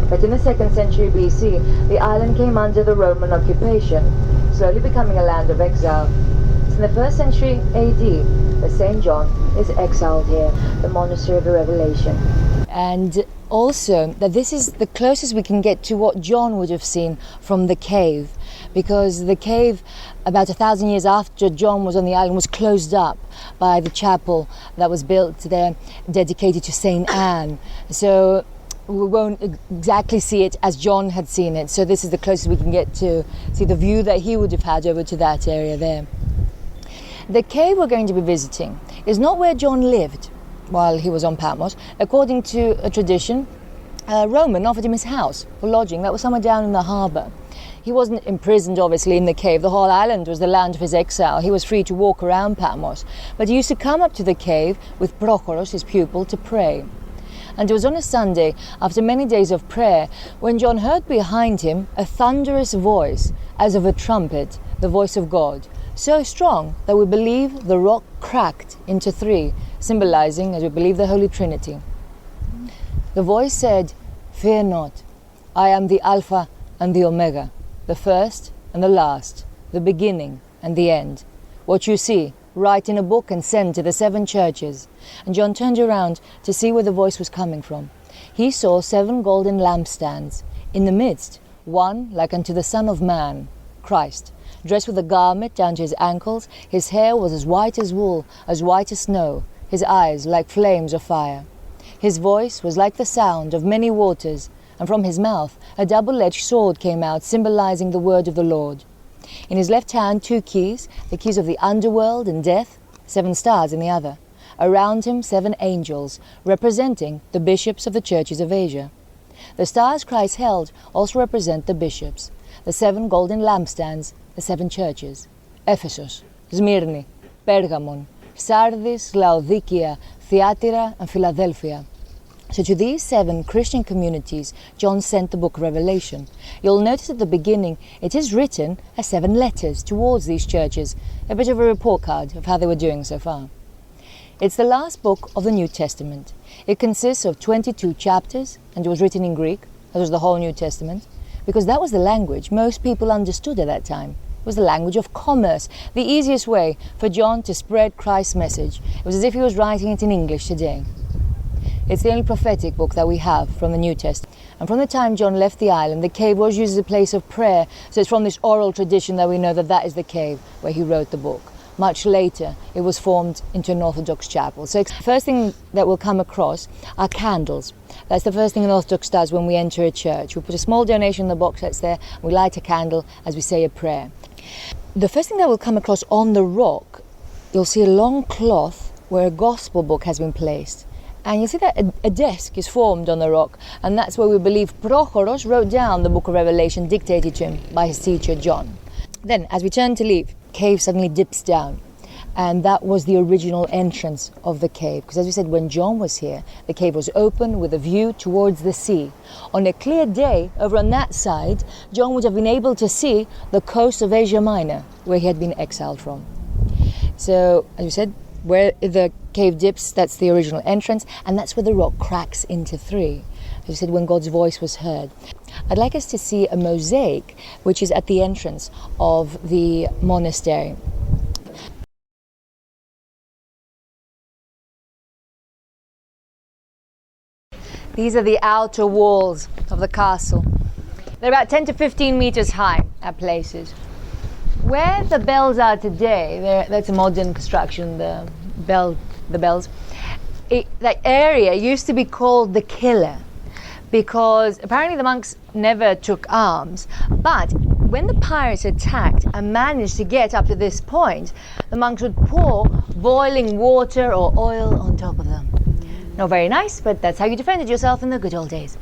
But in the 2nd century BC, the island came under the Roman occupation, slowly becoming a land of exile. In the 1st century AD, the St. John is exiled here, the Monastery of the Revelation. And also that this is the closest we can get to what John would have seen from the cave, because the cave, about 1,000 years after John was on the island, was closed up by the chapel that was built there, dedicated to St. Anne. So we won't exactly see it as John had seen it. So this is the closest we can get to see the view that he would have had over to that area there. The cave we're going to be visiting is not where John lived while he was on Patmos. According to a tradition, a Roman offered him his house for lodging. That was somewhere down in the harbour. He wasn't imprisoned, obviously, in the cave. The whole island was the land of his exile. He was free to walk around Patmos. But he used to come up to the cave with Prochoros, his pupil, to pray. And it was on a Sunday, after many days of prayer, when John heard behind him a thunderous voice, as of a trumpet, the voice of God, so strong that we believe the rock cracked into 3, symbolizing, as we believe, the Holy Trinity. The voice said, "Fear not, I am the Alpha and the Omega, the first and the last, the beginning and the end. What you see, write in a book and send to the 7 churches." And John turned around to see where the voice was coming from. He saw 7 golden lampstands. In the midst, one like unto the Son of Man, Christ, dressed with a garment down to his ankles. His hair was as white as wool, as white as snow, his eyes like flames of fire. His voice was like the sound of many waters, and from his mouth a double-edged sword came out, symbolizing the word of the Lord. In his left hand 2 keys, the keys of the underworld and death, 7 stars in the other. Around him 7 angels, representing the bishops of the churches of Asia. The stars Christ held also represent the bishops. The 7 golden lampstands, the 7 churches: Ephesus, Smyrni, Pergamon, Sardis, Laodicea, Thyatira, and Philadelphia. So to these 7 Christian communities, John sent the book of Revelation. You'll notice at the beginning it is written as 7 letters towards these churches, a bit of a report card of how they were doing so far. It's the last book of the New Testament. It consists of 22 chapters, and it was written in Greek, as was the whole New Testament, because that was the language most people understood at that time. It was the language of commerce, the easiest way for John to spread Christ's message. It was as if he was writing it in English today. It's the only prophetic book that we have from the New Testament. And from the time John left the island, the cave was used as a place of prayer. So it's from this oral tradition that we know that that is the cave where he wrote the book. Much later, it was formed into an Orthodox chapel. So the first thing that we'll come across are candles. That's the first thing an Orthodox does when we enter a church. We put a small donation in the box that's there, and we light a candle as we say a prayer. The first thing that we'll come across on the rock, you'll see a long cloth where a gospel book has been placed. And you'll see that a desk is formed on the rock, and that's where we believe Prochoros wrote down the book of Revelation dictated to him by his teacher John. Then, as we turn to leave, the cave suddenly dips down, and that was the original entrance of the cave. Because as we said, when John was here, the cave was open with a view towards the sea. On a clear day, over on that side, John would have been able to see the coast of Asia Minor, where he had been exiled from. So, as we said, where the cave dips, that's the original entrance, and that's where the rock cracks into 3. As we said, when God's voice was heard. I'd like us to see a mosaic, which is at the entrance of the monastery. These are the outer walls of the castle. They're about 10 to 15 meters high at places. Where the bells are today, that's a modern construction, the bells. That area used to be called the Killer, because apparently the monks never took arms. But when the pirates attacked and managed to get up to this point, the monks would pour boiling water or oil on top of them. Not very nice, but that's how you defended yourself in the good old days.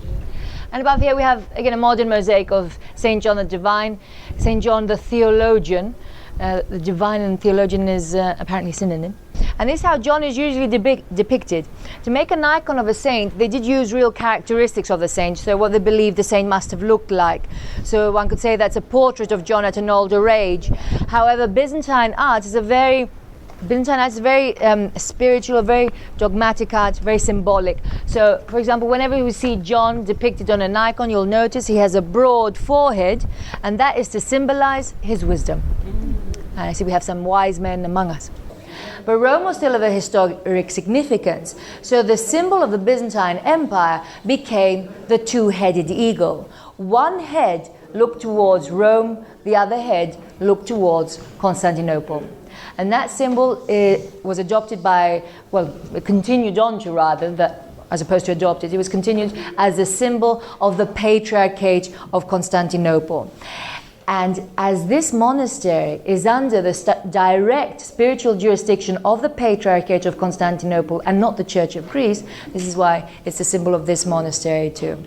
And above here we have, again, a modern mosaic of St. John the Divine, St. John the Theologian. The divine and theologian is apparently synonym. And this is how John is usually depicted. To make an icon of a saint, they did use real characteristics of the saint, so what they believed the saint must have looked like. So one could say that's a portrait of John at an older age. However, Byzantine art is a very Byzantine art is very spiritual, very dogmatic art, very symbolic. So, for example, whenever you see John depicted on an icon, you'll notice he has a broad forehead, and that is to symbolize his wisdom. And I see we have some wise men among us. But Rome was still of a historic significance. So the symbol of the Byzantine Empire became the two-headed eagle. One head looked towards Rome, the other head looked towards Constantinople. And that symbol was adopted by, well, continued on to rather, as opposed to adopted, it was continued as a symbol of the Patriarchate of Constantinople. And as this monastery is under the direct spiritual jurisdiction of the Patriarchate of Constantinople and not the Church of Greece, this is why it's a symbol of this monastery too.